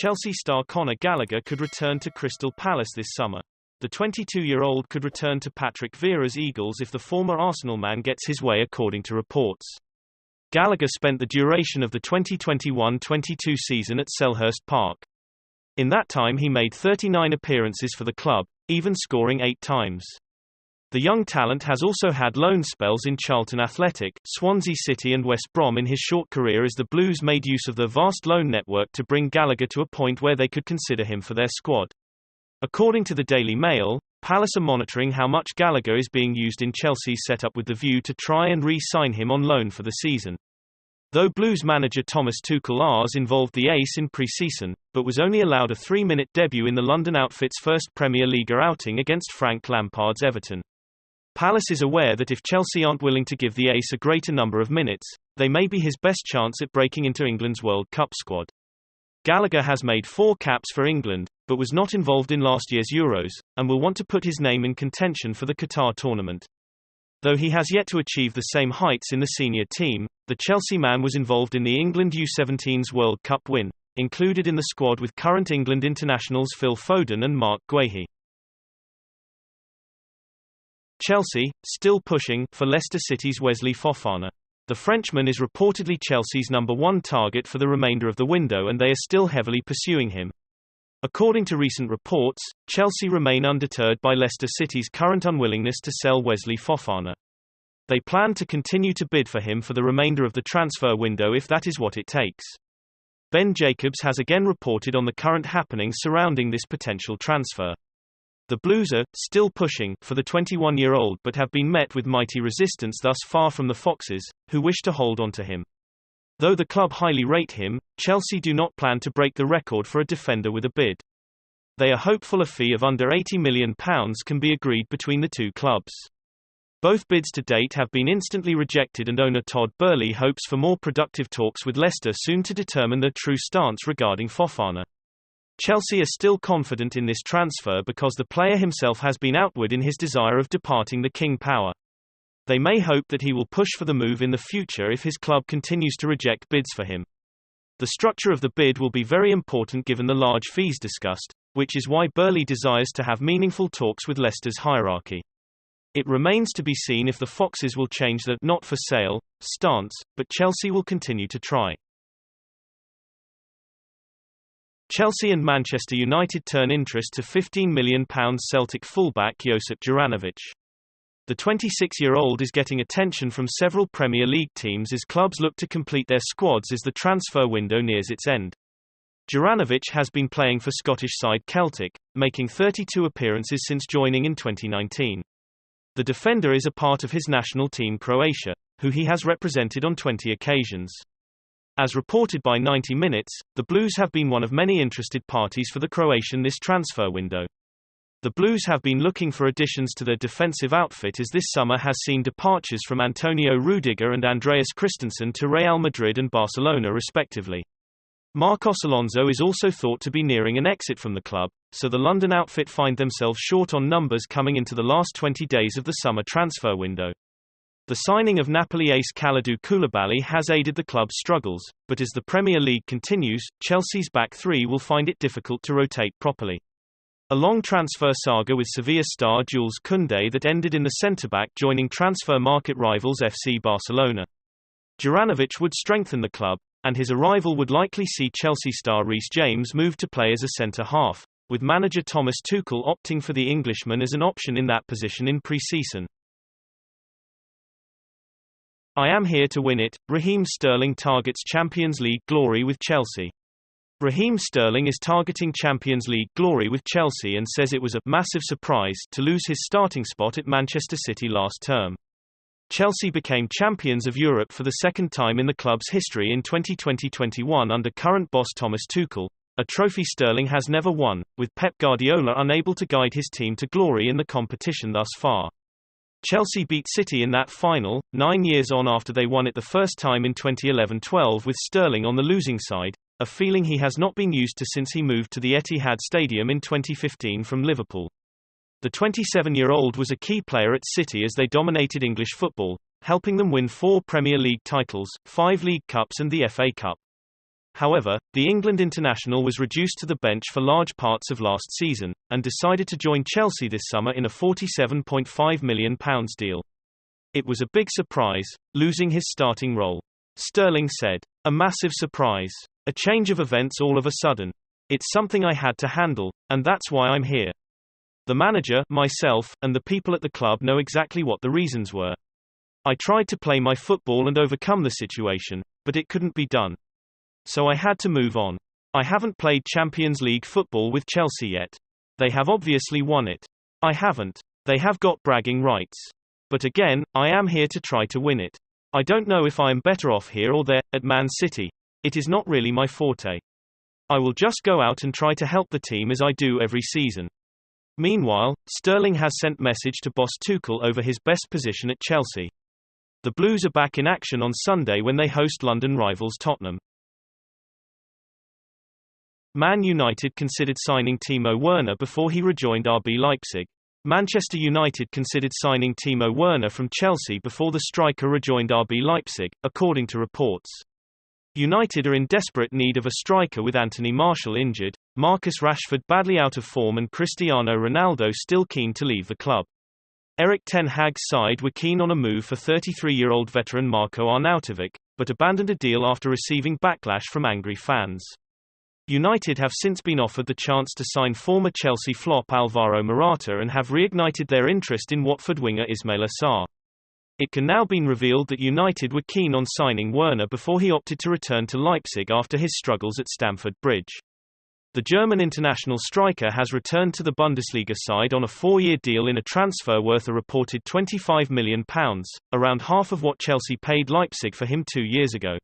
Chelsea star Conor Gallagher could return to Crystal Palace this summer. The 22-year-old could return to Patrick Vieira's Eagles if the former Arsenal man gets his way, according to reports. Gallagher spent the duration of the 2021-22 season at Selhurst Park. In that time he made 39 appearances for the club, even scoring 8 times. The young talent has also had loan spells in Charlton Athletic, Swansea City and West Brom in his short career as the Blues made use of their vast loan network to bring Gallagher to a point where they could consider him for their squad. According to the Daily Mail, Palace are monitoring how much Gallagher is being used in Chelsea's setup with the view to try and re-sign him on loan for the season. Though Blues manager Thomas Tuchel involved the ace in pre-season, but was only allowed a 3-minute debut in the London outfit's first Premier League outing against Frank Lampard's Everton. Palace is aware that if Chelsea aren't willing to give the ace a greater number of minutes, they may be his best chance at breaking into England's World Cup squad. Gallagher has made 4 caps for England, but was not involved in last year's Euros, and will want to put his name in contention for the Qatar tournament. Though he has yet to achieve the same heights in the senior team, the Chelsea man was involved in the England U17's World Cup win, included in the squad with current England internationals Phil Foden and Mark Guehi. Chelsea, still pushing for Leicester City's Wesley Fofana. The Frenchman is reportedly Chelsea's number 1 target for the remainder of the window, and they are still heavily pursuing him. According to recent reports, Chelsea remain undeterred by Leicester City's current unwillingness to sell Wesley Fofana. They plan to continue to bid for him for the remainder of the transfer window if that is what it takes. Ben Jacobs has again reported on the current happenings surrounding this potential transfer. The Blues are still pushing for the 21-year-old but have been met with mighty resistance thus far from the Foxes, who wish to hold on to him. Though the club highly rate him, Chelsea do not plan to break the record for a defender with a bid. They are hopeful a fee of under £80 million can be agreed between the two clubs. Both bids to date have been instantly rejected, and owner Todd Boehly hopes for more productive talks with Leicester soon to determine their true stance regarding Fofana. Chelsea are still confident in this transfer because the player himself has been outward in his desire of departing the King Power. They may hope that he will push for the move in the future if his club continues to reject bids for him. The structure of the bid will be very important given the large fees discussed, which is why Boehly desires to have meaningful talks with Leicester's hierarchy. It remains to be seen if the Foxes will change their not for sale stance, but Chelsea will continue to try. Chelsea and Manchester United turn interest to £15 million Celtic fullback Josip Juranovic. The 26-year-old is getting attention from several Premier League teams as clubs look to complete their squads as the transfer window nears its end. Juranovic has been playing for Scottish side Celtic, making 32 appearances since joining in 2019. The defender is a part of his national team Croatia, who he has represented on 20 occasions. As reported by 90 Minutes, the Blues have been one of many interested parties for the Croatian this transfer window. The Blues have been looking for additions to their defensive outfit as this summer has seen departures from Antonio Rudiger and Andreas Christensen to Real Madrid and Barcelona respectively. Marcos Alonso is also thought to be nearing an exit from the club, so the London outfit find themselves short on numbers coming into the last 20 days of the summer transfer window. The signing of Napoli ace Kalidou Koulibaly has aided the club's struggles, but as the Premier League continues, Chelsea's back three will find it difficult to rotate properly. A long transfer saga with Sevilla star Jules Koundé that ended in the centre-back joining transfer market rivals FC Barcelona. Juranovic would strengthen the club, and his arrival would likely see Chelsea star Reece James move to play as a centre-half, with manager Thomas Tuchel opting for the Englishman as an option in that position in pre-season. I am here to win it. Raheem Sterling targets Champions League glory with Chelsea. Raheem Sterling is targeting Champions League glory with Chelsea and says it was a massive surprise to lose his starting spot at Manchester City last term. Chelsea became champions of Europe for the second time in the club's history in 2020-21 under current boss Thomas Tuchel, a trophy Sterling has never won, with Pep Guardiola unable to guide his team to glory in the competition thus far. Chelsea beat City in that final, 9 years on after they won it the first time in 2011-12 with Sterling on the losing side, a feeling he has not been used to since he moved to the Etihad Stadium in 2015 from Liverpool. The 27-year-old was a key player at City as they dominated English football, helping them win 4 Premier League titles, 5 League Cups and the FA Cup. However, the England international was reduced to the bench for large parts of last season, and decided to join Chelsea this summer in a £47.5 million deal. It was a big surprise, losing his starting role. Sterling said, "A massive surprise. A change of events all of a sudden. It's something I had to handle, and that's why I'm here. The manager, myself, and the people at the club know exactly what the reasons were. I tried to play my football and overcome the situation, but it couldn't be done. So I had to move on. I haven't played Champions League football with Chelsea yet. They have obviously won it. I haven't. They have got bragging rights. But again, I am here to try to win it. I don't know if I am better off here or there, at Man City. It is not really my forte. I will just go out and try to help the team as I do every season." Meanwhile, Sterling has sent message to boss Tuchel over his best position at Chelsea. The Blues are back in action on Sunday when they host London rivals Tottenham. Man United considered signing Timo Werner before he rejoined RB Leipzig. Manchester United considered signing Timo Werner from Chelsea before the striker rejoined RB Leipzig, according to reports. United are in desperate need of a striker with Anthony Martial injured, Marcus Rashford badly out of form and Cristiano Ronaldo still keen to leave the club. Erik ten Hag's side were keen on a move for 33-year-old veteran Marko Arnautovic, but abandoned a deal after receiving backlash from angry fans. United have since been offered the chance to sign former Chelsea flop Alvaro Morata and have reignited their interest in Watford winger Ismaila Sarr. It can now be revealed that United were keen on signing Werner before he opted to return to Leipzig after his struggles at Stamford Bridge. The German international striker has returned to the Bundesliga side on a 4-year deal in a transfer worth a reported £25 million, around half of what Chelsea paid Leipzig for him 2 years ago.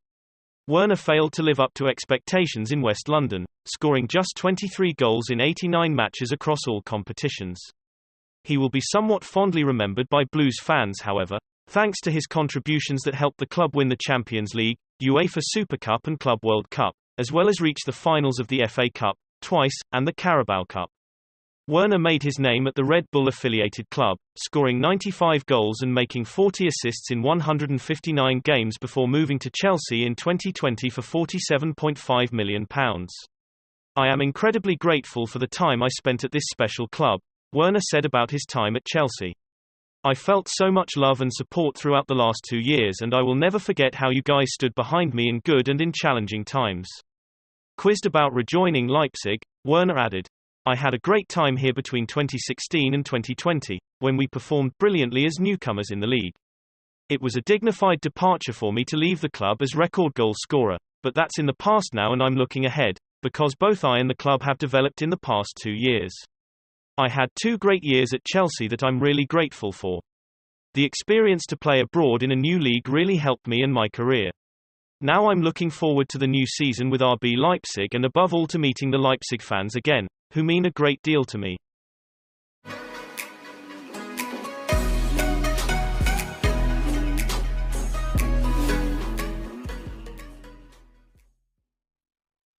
Werner failed to live up to expectations in West London, scoring just 23 goals in 89 matches across all competitions. He will be somewhat fondly remembered by Blues fans, however, thanks to his contributions that helped the club win the Champions League, UEFA Super Cup and Club World Cup, as well as reach the finals of the FA Cup twice, and the Carabao Cup. Werner made his name at the Red Bull-affiliated club, scoring 95 goals and making 40 assists in 159 games before moving to Chelsea in 2020 for £47.5 million. "I am incredibly grateful for the time I spent at this special club," Werner said about his time at Chelsea. "I felt so much love and support throughout the last 2 years and I will never forget how you guys stood behind me in good and in challenging times." Quizzed about rejoining Leipzig, Werner added, "I had a great time here between 2016 and 2020, when we performed brilliantly as newcomers in the league. It was a dignified departure for me to leave the club as record goal scorer, but that's in the past now and I'm looking ahead, because both I and the club have developed in the past 2 years. I had 2 great years at Chelsea that I'm really grateful for. The experience to play abroad in a new league really helped me in my career. Now I'm looking forward to the new season with RB Leipzig and above all to meeting the Leipzig fans again, who mean a great deal to me.